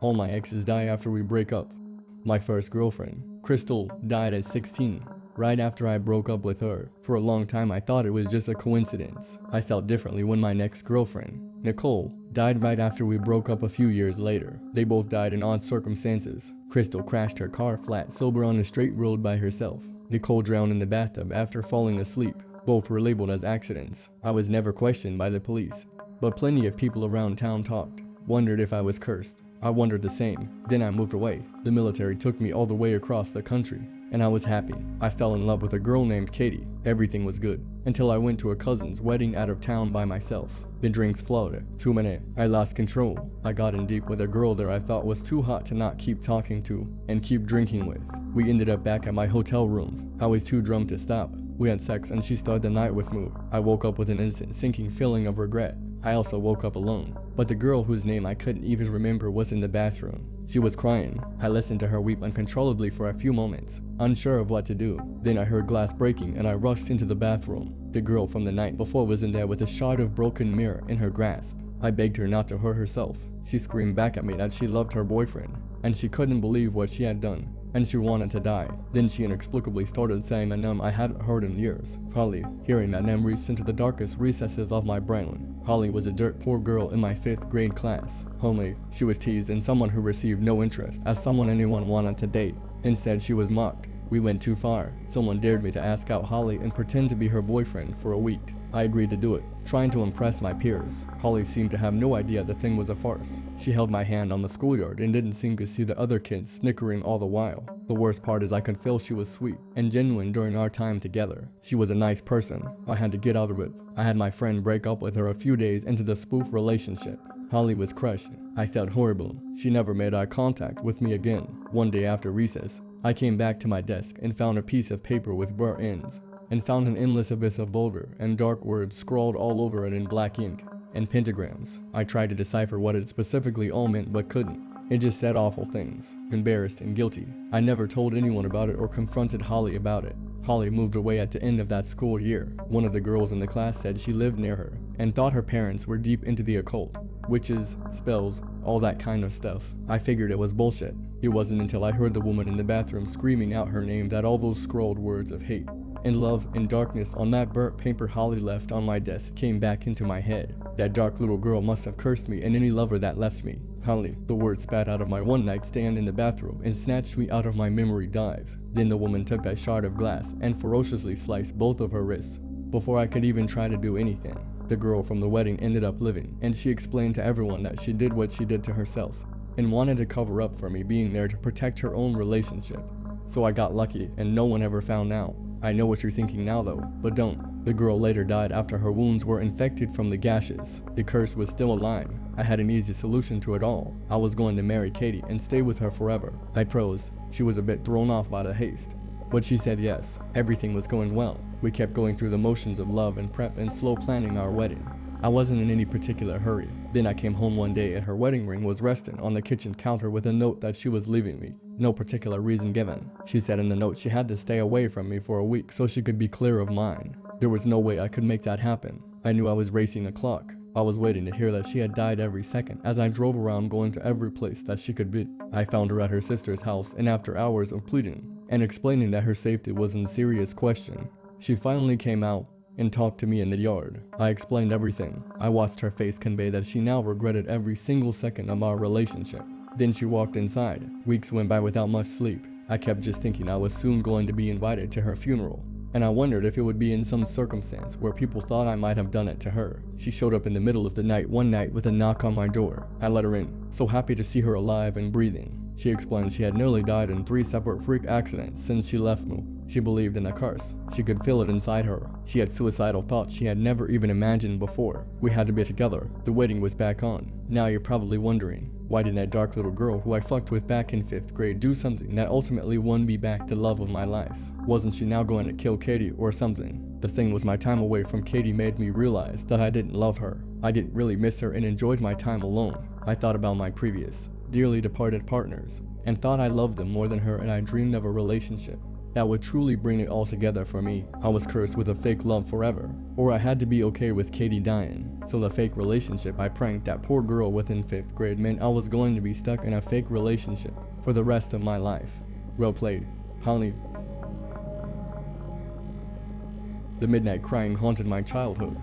All my exes die after we break up. My first girlfriend, Crystal, died at 16, right after I broke up with her. For a long time I thought it was just a coincidence. I felt differently when my next girlfriend, Nicole, died right after we broke up a few years later. They both died in odd circumstances. Crystal crashed her car flat sober on a straight road by herself. Nicole drowned in the bathtub after falling asleep. Both were labeled as accidents. I was never questioned by the police, but plenty of people around town talked, wondered if I was cursed. I wondered the same. Then I moved away. The military took me all the way across the country, and I was happy. I fell in love with a girl named Katie. Everything was good, until I went to a cousin's wedding out of town by myself. The drinks flowed. Too many. I lost control. I got in deep with a girl there I thought was too hot to not keep talking to and keep drinking with. We ended up back at my hotel room. I was too drunk to stop. We had sex and she started the night with me. I woke up with an instant sinking feeling of regret. I also woke up alone, but the girl whose name I couldn't even remember was in the bathroom. She was crying. I listened to her weep uncontrollably for a few moments, unsure of what to do. Then I heard glass breaking and I rushed into the bathroom. The girl from the night before was in there with a shard of broken mirror in her grasp. I begged her not to hurt herself. She screamed back at me that she loved her boyfriend, and she couldn't believe what she had done, and she wanted to die. Then she inexplicably started saying a name I hadn't heard in years. Holly. Hearing that name reached into the darkest recesses of my brain. Holly was a dirt poor girl in my 5th grade class. Homely, she was teased and someone who received no interest as someone anyone wanted to date. Instead, she was mocked. We went too far. Someone dared me to ask out Holly and pretend to be her boyfriend for a week. I agreed to do it, trying to impress my peers. Holly seemed to have no idea the thing was a farce. She held my hand on the schoolyard and didn't seem to see the other kids snickering all the while. The worst part is I could feel she was sweet and genuine during our time together. She was a nice person. I had to get out of it. I had my friend break up with her a few days into the spoof relationship. Holly was crushed. I felt horrible. She never made eye contact with me again. One day after recess, I came back to my desk and found a piece of paper with burnt ends, and found an endless abyss of vulgar and dark words scrawled all over it in black ink and pentagrams. I tried to decipher what it specifically all meant but couldn't. It just said awful things, embarrassed and guilty. I never told anyone about it or confronted Holly about it. Holly moved away at the end of that school year. One of the girls in the class said she lived near her and thought her parents were deep into the occult, witches, spells, all that kind of stuff. I figured it was bullshit. It wasn't until I heard the woman in the bathroom screaming out her name that all those scrawled words of hate and love and darkness on that burnt paper Holly left on my desk came back into my head. That dark little girl must have cursed me and any lover that left me. Holly, the word spat out of my one night stand in the bathroom and snatched me out of my memory dive. Then the woman took that shard of glass and ferociously sliced both of her wrists before I could even try to do anything. The girl from the wedding ended up living, and she explained to everyone that she did what she did to herself and wanted to cover up for me being there to protect her own relationship. So I got lucky and no one ever found out. I know what you're thinking now though, but don't. The girl later died after her wounds were infected from the gashes. The curse was still alive. I had an easy solution to it all. I was going to marry Katie and stay with her forever. I proposed. She was a bit thrown off by the haste, but she said yes. Everything was going well. We kept going through the motions of love and prep and slow planning our wedding. I wasn't in any particular hurry. Then I came home one day and her wedding ring was resting on the kitchen counter with a note that she was leaving me. No particular reason given. She said in the note she had to stay away from me for a week so she could be clear of mine. There was no way I could make that happen. I knew I was racing the clock. I was waiting to hear that she had died every second as I drove around going to every place that she could be. I found her at her sister's house, and after hours of pleading and explaining that her safety was in serious question, she finally came out and talked to me in the yard. I explained everything. I watched her face convey that she now regretted every single second of our relationship. Then she walked inside. Weeks went by without much sleep. I kept just thinking I was soon going to be invited to her funeral, and I wondered if it would be in some circumstance where people thought I might have done it to her. She showed up in the middle of the night one night with a knock on my door. I let her in, so happy to see her alive and breathing. She explained she had nearly died in 3 separate freak accidents since she left me. She believed in a curse. She could feel it inside her. She had suicidal thoughts she had never even imagined before. We had to be together. The wedding was back on. Now you're probably wondering, why did that dark little girl who I fucked with back in 5th grade do something that ultimately won me back the love of my life? Wasn't she now going to kill Katie or something? The thing was, my time away from Katie made me realize that I didn't love her. I didn't really miss her and enjoyed my time alone. I thought about my previous, dearly departed partners and thought I loved them more than her, and I dreamed of a relationship. that would truly bring it all together for me. I was cursed with a fake love forever, or I had to be okay with Katie dying. So the fake relationship I pranked that poor girl within 5th grade meant I was going to be stuck in a fake relationship for the rest of my life. Well played, Honey. The midnight crying haunted my childhood.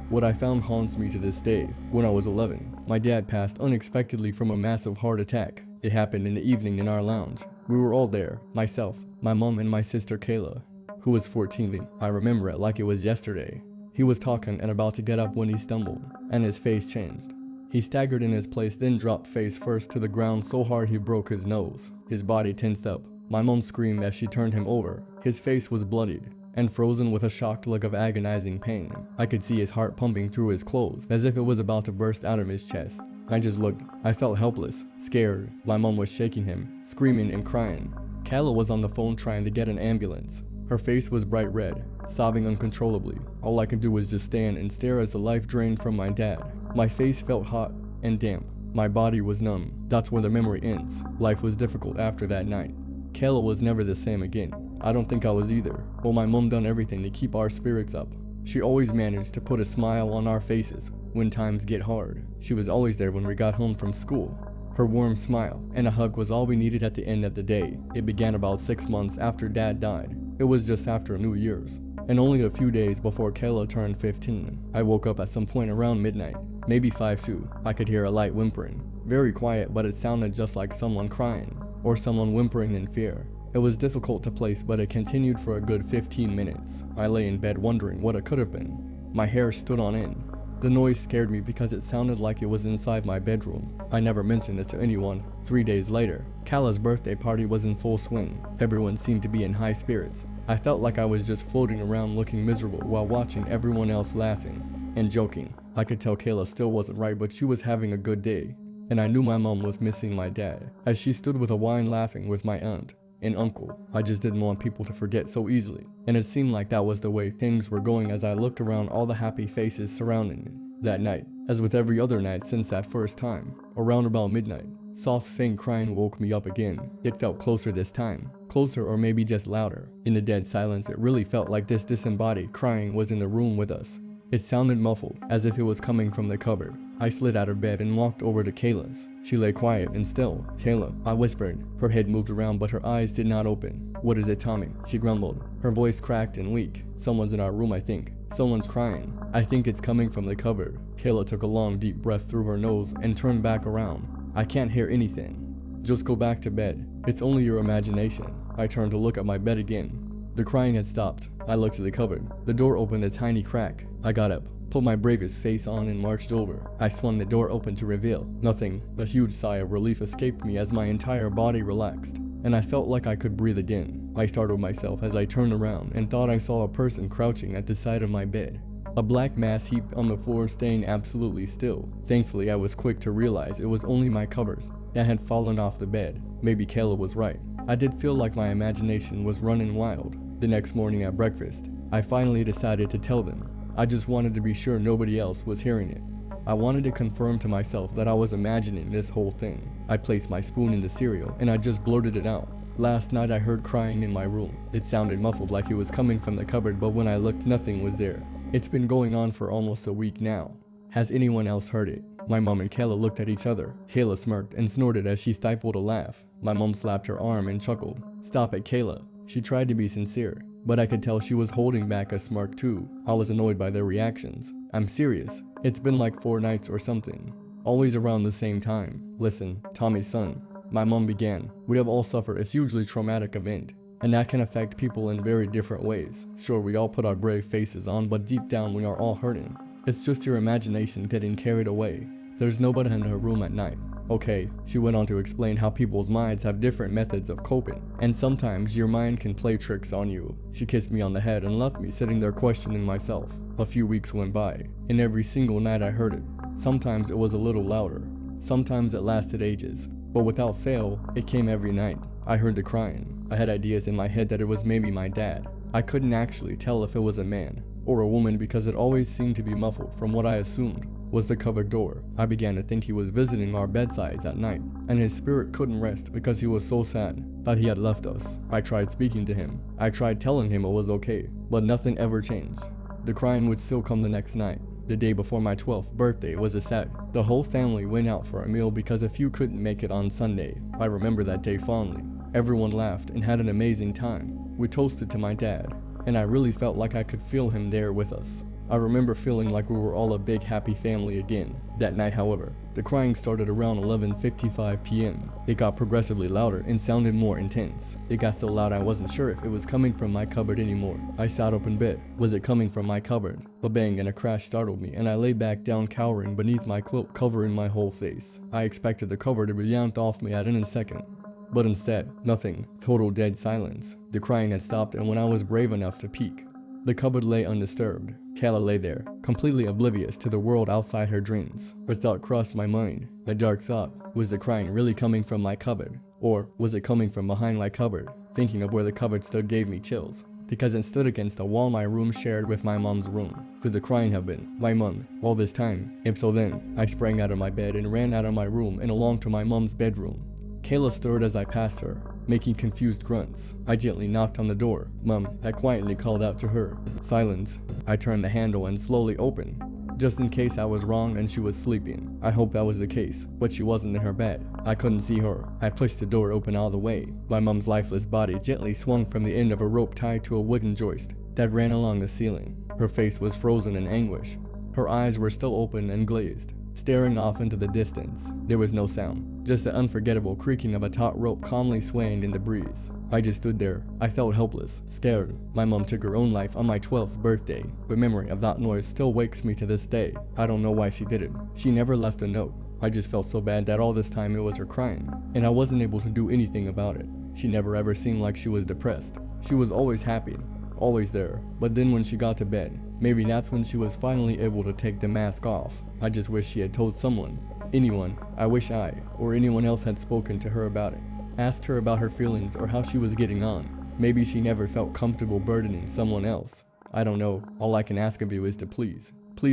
What I found haunts me to this day. When I was 11, my dad passed unexpectedly from a massive heart attack. It happened in the evening in our lounge. We were all there, myself, my mom, and my sister Kayla, who was 14. I remember it like it was yesterday. He was talking and about to get up when he stumbled, and his face changed. He staggered in his place, then dropped face first to the ground so hard he broke his nose. His body tensed up. My mom screamed as she turned him over. His face was bloodied and frozen with a shocked look of agonizing pain. I could see his heart pumping through his clothes, as if it was about to burst out of his chest. I just looked. I felt helpless, scared. My mom was shaking him, screaming and crying. Kayla was on the phone trying to get an ambulance. Her face was bright red, sobbing uncontrollably. All I could do was just stand and stare as the life drained from my dad. My face felt hot and damp. My body was numb. That's where the memory ends. Life was difficult after that night. Kayla was never the same again. I don't think I was either. Well, my mom done everything to keep our spirits up. She always managed to put a smile on our faces when times get hard. She was always there when we got home from school. Her warm smile and a hug was all we needed at the end of the day. It began about 6 months after Dad died. It was just after New Year's, and only a few days before Kayla turned 15. I woke up at some point around midnight, maybe 5:02. I could hear a light whimpering. Very quiet, but it sounded just like someone crying, or someone whimpering in fear. It was difficult to place, but it continued for a good 15 minutes. I lay in bed wondering what it could have been. My hair stood on end. The noise scared me because it sounded like it was inside my bedroom. I never mentioned it to anyone. 3 days later, Kayla's birthday party was in full swing. Everyone seemed to be in high spirits. I felt like I was just floating around looking miserable while watching everyone else laughing and joking. I could tell Kayla still wasn't right, but she was having a good day. And I knew my mom was missing my dad, as she stood with a wine laughing with my aunt and uncle. I just didn't want people to forget so easily, and it seemed like that was the way things were going as I looked around all the happy faces surrounding me. That night, as with every other night since that first time, around about midnight, soft faint crying woke me up again. It felt closer this time, closer or maybe just louder. In the dead silence, it really felt like this disembodied crying was in the room with us. It sounded muffled, as if it was coming from the cupboard. I slid out of bed and walked over to Kayla's. She lay quiet and still. "Kayla," I whispered. Her head moved around, but her eyes did not open. "What is it, Tommy?" she grumbled. Her voice cracked and weak. "Someone's in our room, I think. Someone's crying. I think it's coming from the cupboard." Kayla took a long, deep breath through her nose and turned back around. "I can't hear anything. Just go back to bed. It's only your imagination." I turned to look at my bed again. The crying had stopped. I looked to the cupboard. The door opened a tiny crack. I got up, put my bravest face on, and marched over. I swung the door open to reveal nothing. A huge sigh of relief escaped me as my entire body relaxed, and I felt like I could breathe again. I startled myself as I turned around and thought I saw a person crouching at the side of my bed. A black mass heaped on the floor, staying absolutely still. Thankfully, I was quick to realize it was only my covers that had fallen off the bed. Maybe Kayla was right. I did feel like my imagination was running wild. The next morning at breakfast, I finally decided to tell them. I just wanted to be sure nobody else was hearing it. I wanted to confirm to myself that I was imagining this whole thing. I placed my spoon in the cereal and I just blurted it out. "Last night I heard crying in my room. It sounded muffled like it was coming from the cupboard, but when I looked, nothing was there. It's been going on for almost a week now. Has anyone else heard it?" My mom and Kayla looked at each other. Kayla smirked and snorted as she stifled a laugh. My mom slapped her arm and chuckled. "Stop it, Kayla." She tried to be sincere, but I could tell she was holding back a smirk too. I was annoyed by their reactions. "I'm serious. It's been like 4 nights or something. Always around the same time. Listen, Tommy's son," my mom began. "We have all suffered a hugely traumatic event, and that can affect people in very different ways. Sure, we all put our brave faces on, but deep down we are all hurting. It's just your imagination getting carried away. There's nobody in her room at night. Okay," she went on to explain how people's minds have different methods of coping, and sometimes your mind can play tricks on you. She kissed me on the head and left me sitting there questioning myself. A few weeks went by, and every single night I heard it. Sometimes it was a little louder. Sometimes it lasted ages, but without fail, it came every night. I heard the crying. I had ideas in my head that it was maybe my dad. I couldn't actually tell if it was a man or a woman because it always seemed to be muffled from what I assumed was the cupboard door. I began to think he was visiting our bedsides at night. and his spirit couldn't rest because he was so sad that he had left us. I tried speaking to him. I tried telling him it was okay, but nothing ever changed. The crying would still come the next night. The day before my 12th birthday was a Saturday. The whole family went out for a meal because a few couldn't make it on Sunday. I remember that day fondly. Everyone laughed and had an amazing time. We toasted to my dad, and I really felt like I could feel him there with us. I remember feeling like we were all a big happy family again. That night, however, the crying started around 11:55 p.m. It got progressively louder and sounded more intense. It got so loud I wasn't sure if it was coming from my cupboard anymore. I sat up in bed. Was it coming from my cupboard? A bang and a crash startled me, and I lay back down cowering beneath my quilt, covering my whole face. I expected the cover to be yanked off me at any second. But instead, nothing. Total dead silence. The crying had stopped, and when I was brave enough to peek, the cupboard lay undisturbed. Kayla lay there, completely oblivious to the world outside her dreams. A thought crossed my mind. A dark thought. Was the crying really coming from my cupboard? Or was it coming from behind my cupboard? Thinking of where the cupboard stood gave me chills, because it stood against the wall my room shared with my mom's room. Could the crying have been my mom all this time? If so, then I sprang out of my bed and ran out of my room and along to my mom's bedroom. Kayla stirred as I passed her, making confused grunts. I gently knocked on the door. Mom, I quietly called out to her. Silence. I turned the handle and slowly opened, just in case I was wrong and she was sleeping. I hoped that was the case, but she wasn't in her bed. I couldn't see her. I pushed the door open all the way. My mom's lifeless body gently swung from the end of a rope tied to a wooden joist that ran along the ceiling. Her face was frozen in anguish. Her eyes were still open and glazed, staring off into the distance. There was no sound, just the unforgettable creaking of a taut rope calmly swaying in the breeze. I just stood there. I felt helpless, scared. My mom took her own life on my 12th birthday, but memory of that noise still wakes me to this day. I don't know why she did it. She never left a note. I just felt so bad that all this time it was her crying, and I wasn't able to do anything about it. She never ever seemed like she was depressed. She was always happy, always there. But then when she got to bed, maybe that's when she was finally able to take the mask off. I just wish she had told someone, anyone. I wish I, or anyone else had spoken to her about it. Asked her about her feelings or how she was getting on. Maybe she never felt comfortable burdening someone else. I don't know. All I can ask of you is to please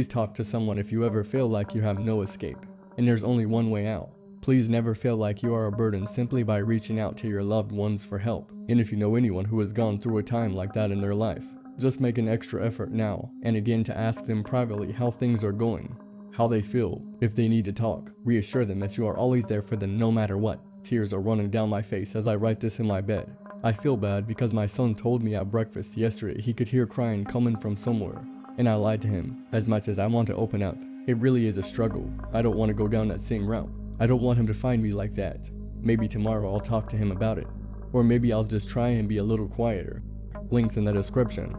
talk to someone if you ever feel like you have no escape, and there's only one way out. Please never feel like you are a burden simply by reaching out to your loved ones for help. And if you know anyone who has gone through a time like that in their life, just make an extra effort now and again to ask them privately how things are going, how they feel. If they need to talk, reassure them that you are always there for them no matter what. Tears are running down my face as I write this in my bed. I feel bad because my son told me at breakfast yesterday he could hear crying coming from somewhere, and I lied to him. As much as I want to open up, it really is a struggle. I don't want to go down that same route. I don't want him to find me like that. Maybe tomorrow I'll talk to him about it, or maybe I'll just try and be a little quieter. Links in the description.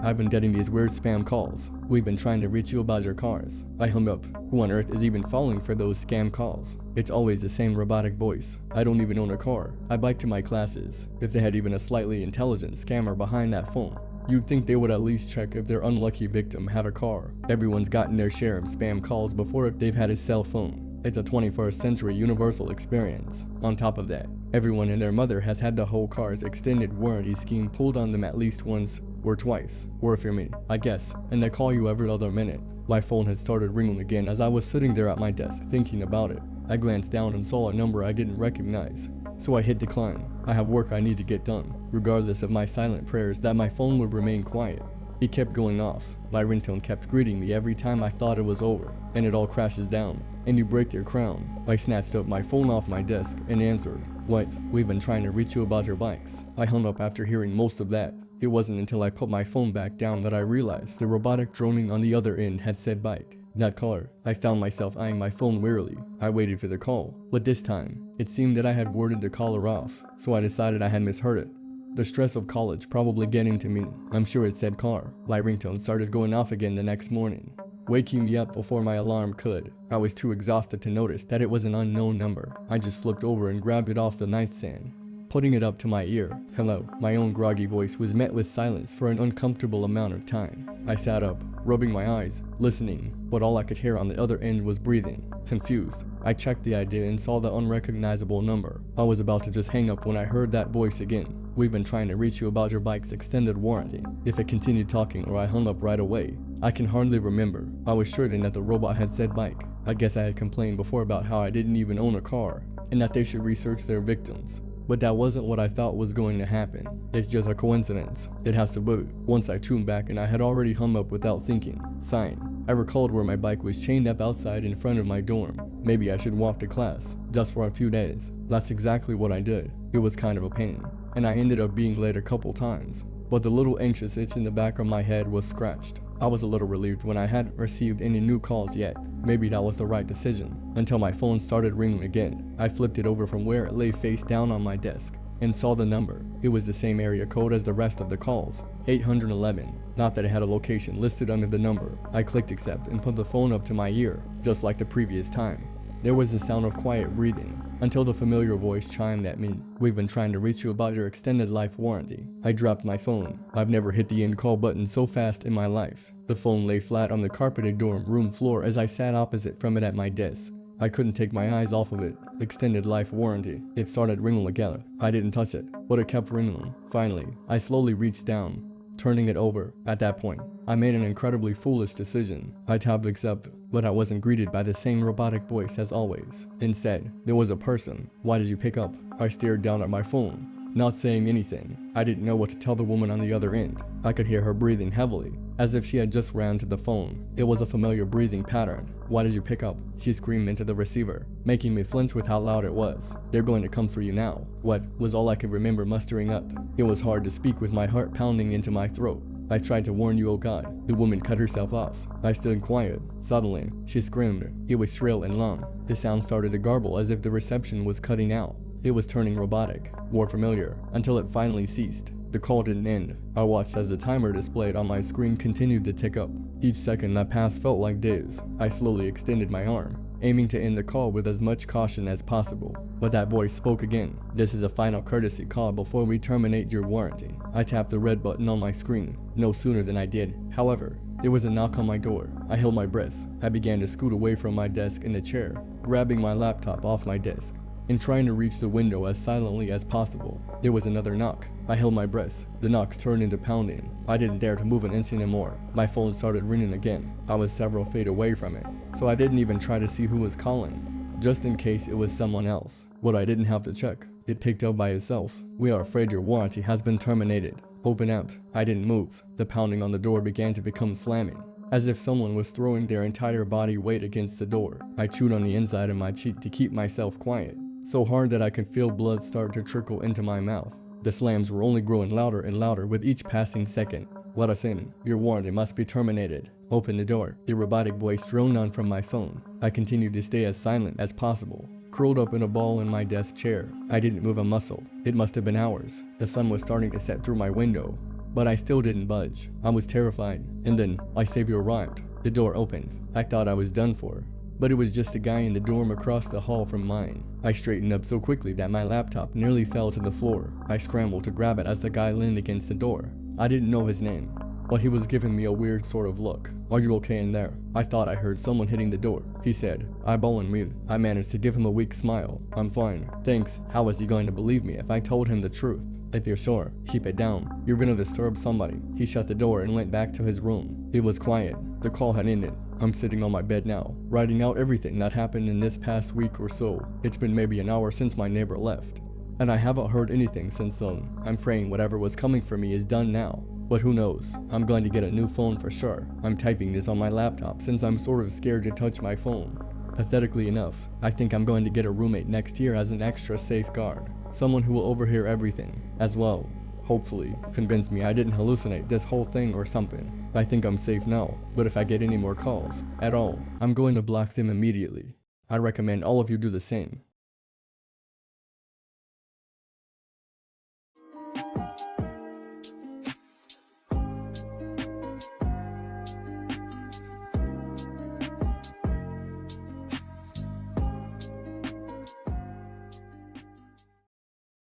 I've been getting these weird spam calls. We've been trying to reach you about your cars. I hung up. Who on earth is even falling for those scam calls? It's always the same robotic voice. I don't even own a car. I bike to my classes. If they had even a slightly intelligent scammer behind that phone, you'd think they would at least check if their unlucky victim had a car. Everyone's gotten their share of spam calls before they've had a cell phone. It's a 21st century universal experience. On top of that, everyone and their mother has had the whole car's extended warranty scheme pulled on them at least once or twice, or if you're me, I guess, and they call you every other minute. My phone had started ringing again as I was sitting there at my desk thinking about it. I glanced down and saw a number I didn't recognize, so I hit decline. I have work I need to get done, regardless of my silent prayers that my phone would remain quiet. It kept going off. My ringtone kept greeting me every time I thought it was over, and it all crashes down, and you break your crown. I snatched up my phone off my desk and answered. What? We've been trying to reach you about your bikes. I hung up after hearing most of that. It wasn't until I put my phone back down that I realized the robotic droning on the other end had said bike, not car. I found myself eyeing my phone wearily. I waited for the call, but this time, it seemed that I had worded the caller off, so I decided I had misheard it. The stress of college probably getting to me. I'm sure it said car. My ringtone started going off again the next morning, waking me up before my alarm could. I was too exhausted to notice that it was an unknown number. I just flipped over and grabbed it off the nightstand, putting it up to my ear. Hello. My own groggy voice was met with silence for an uncomfortable amount of time. I sat up, rubbing my eyes, listening, but all I could hear on the other end was breathing. Confused, I checked the ID and saw the unrecognizable number. I was about to just hang up when I heard that voice again. We've been trying to reach you about your bike's extended warranty. If it continued talking or I hung up right away, I can hardly remember. I was certain that the robot had said bike. I guess I had complained before about how I didn't even own a car, and that they should research their victims. But that wasn't what I thought was going to happen. It's just a coincidence. It has to be. Once I tuned back and I had already hung up without thinking. Sign. I recalled where my bike was chained up outside in front of my dorm. Maybe I should walk to class, just for a few days. That's exactly what I did. It was kind of a pain, and I ended up being late a couple times. But the little anxious itch in the back of my head was scratched. I was a little relieved when I hadn't received any new calls yet. Maybe that was the right decision, until my phone started ringing again. I flipped it over from where it lay face down on my desk, and saw the number. It was the same area code as the rest of the calls, 811. Not that it had a location listed under the number. I clicked accept and put the phone up to my ear, just like the previous time. There was the sound of quiet breathing, until the familiar voice chimed at me. We've been trying to reach you about your extended life warranty. I dropped my phone. I've never hit the end call button so fast in my life. The phone lay flat on the carpeted dorm room floor as I sat opposite from it at my desk. I couldn't take my eyes off of it. Extended life warranty. It started ringing again. I didn't touch it, but it kept ringing. Finally, I slowly reached down, turning it over. At that point, I made an incredibly foolish decision. I tapped accept, but I wasn't greeted by the same robotic voice as always. Instead, there was a person. Why did you pick up? I stared down at my phone, not saying anything. I didn't know what to tell the woman on the other end. I could hear her breathing heavily, as if she had just ran to the phone. It was a familiar breathing pattern. Why did you pick up? She screamed into the receiver, making me flinch with how loud it was. They're going to come for you now. What was all I could remember mustering up. It was hard to speak with my heart pounding into my throat. I tried to warn you, oh God. The woman cut herself off. I stood quiet. Suddenly, she screamed. It was shrill and long. The sound started to garble as if the reception was cutting out. It was turning robotic, more familiar, until it finally ceased. The call didn't end. I watched as the timer displayed on my screen continued to tick up. Each second that passed felt like days. I slowly extended my arm, aiming to end the call with as much caution as possible. But that voice spoke again. This is a final courtesy call before we terminate your warranty. I tapped the red button on my screen, no sooner than I did. However, there was a knock on my door. I held my breath. I began to scoot away from my desk in the chair, grabbing my laptop off my desk and trying to reach the window as silently as possible. There was another knock. I held my breath. The knocks turned into pounding. I didn't dare to move an inch anymore. My phone started ringing again. I was several feet away from it, so I didn't even try to see who was calling, just in case it was someone else. But I didn't have to check. It picked up by itself. We are afraid your warranty has been terminated. Open up. I didn't move. The pounding on the door began to become slamming, as if someone was throwing their entire body weight against the door. I chewed on the inside of my cheek to keep myself quiet, so hard that I could feel blood start to trickle into my mouth. The slams were only growing louder and louder with each passing second. Let us in. Your warranty must be terminated. Open the door. The robotic voice droned on from my phone. I continued to stay as silent as possible, curled up in a ball in my desk chair. I didn't move a muscle. It must have been hours. The sun was starting to set through my window, but I still didn't budge. I was terrified. And then my savior arrived. The door opened. I thought I was done for, but it was just a guy in the dorm across the hall from mine. I straightened up so quickly that my laptop nearly fell to the floor. I scrambled to grab it as the guy leaned against the door. I didn't know his name, but he was giving me a weird sort of look. Are you okay in there? I thought I heard someone hitting the door, he said, eyeballing me. I managed to give him a weak smile. I'm fine. Thanks. How was he going to believe me if I told him the truth? If you're sure, keep it down. You're gonna disturb somebody. He shut the door and went back to his room. It was quiet. The call had ended. I'm sitting on my bed now, writing out everything that happened in this past week or so. It's been maybe an hour since my neighbor left, and I haven't heard anything since then. I'm praying whatever was coming for me is done now, but who knows? I'm going to get a new phone for sure. I'm typing this on my laptop since I'm sort of scared to touch my phone. Pathetically enough, I think I'm going to get a roommate next year as an extra safeguard, someone who will overhear everything as well. Hopefully, convince me I didn't hallucinate this whole thing or something. I think I'm safe now, but if I get any more calls at all, I'm going to block them immediately. I recommend all of you do the same.